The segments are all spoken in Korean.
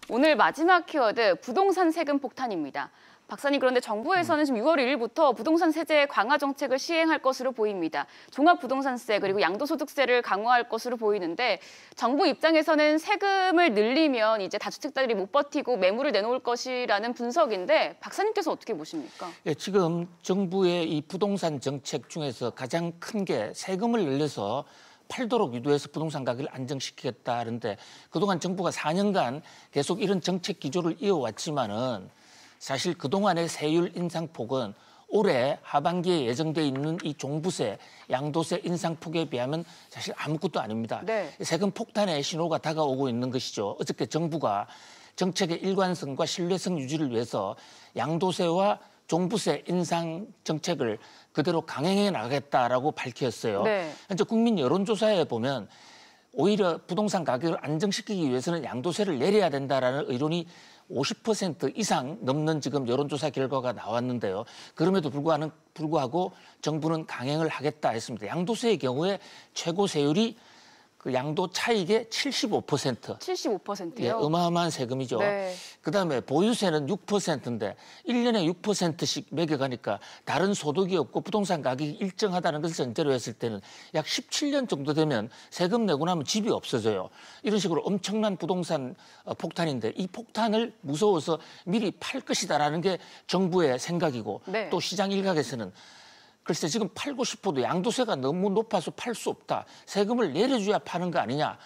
오늘 마지막 키워드, 부동산 세금 폭탄입니다. 박사님, 그런데 정부에서는 지금 6월 1일부터 부동산 세제 강화 정책을 시행할 것으로 보입니다. 종합부동산세 그리고 양도소득세를 강화할 것으로 보이는데 정부 입장에서는 세금을 늘리면 이제 다주택자들이 못 버티고 매물을 내놓을 것이라는 분석인데 박사님께서 어떻게 보십니까? 예, 지금 정부의 이 부동산 정책 중에서 가장 큰 게 세금을 늘려서 팔도록 유도해서 부동산 가격을 안정시키겠다는데 그동안 정부가 4년간 계속 이런 정책 기조를 이어왔지만은 사실 그동안의 세율 인상폭은 올해 하반기에 예정돼 있는 이 종부세, 양도세 인상폭에 비하면 사실 아무것도 아닙니다. 네. 세금 폭탄의 신호가 다가오고 있는 것이죠. 어저께 정부가 정책의 일관성과 신뢰성 유지를 위해서 양도세와 종부세 인상 정책을 그대로 강행해 나가겠다라고 밝혔어요. 네. 현재 국민 여론조사에 보면 오히려 부동산 가격을 안정시키기 위해서는 양도세를 내려야 된다라는 의론이 50% 이상 넘는 지금 여론조사 결과가 나왔는데요. 그럼에도 불구하고 정부는 강행을 하겠다 했습니다. 양도세의 경우에 최고 세율이 그 양도 차익의 75%. 75%요? 예, 어마어마한 세금이죠. 네. 그다음에 보유세는 6%인데 1년에 6%씩 매겨가니까 다른 소득이 없고 부동산 가격이 일정하다는 것을 전제로 했을 때는 약 17년 정도 되면 세금 내고 나면 집이 없어져요. 이런 식으로 엄청난 부동산 폭탄인데 이 폭탄을 무서워서 미리 팔 것이다라는 게 정부의 생각이고 네. 또 시장 일각에서는 글쎄 지금 팔고 싶어도 양도세가 너무 높아서 팔 수 없다. 세금을 내려줘야 파는 거 아니냐.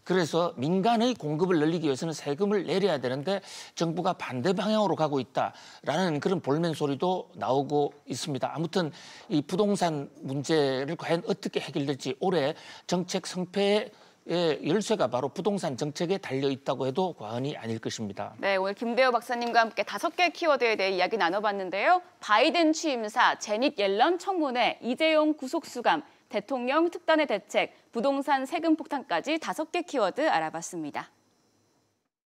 그래서 민간의 공급을 늘리기 위해서는 세금을 내려야 되는데 정부가 반대 방향으로 가고 있다라는 그런 볼멘 소리도 나오고 있습니다. 아무튼 이 부동산 문제를 과연 어떻게 해결될지 올해 정책 성패의 열쇠가 바로 부동산 정책에 달려 있다고 해도 과언이 아닐 것입니다. 네, 오늘 김대호 박사님과 함께 5개 키워드에 대해 이야기 나눠봤는데요. 바이든 취임사, 제닛 옐런 청문회, 이재용 구속수감, 대통령 특단의 대책, 부동산 세금 폭탄까지 5개 키워드 알아봤습니다.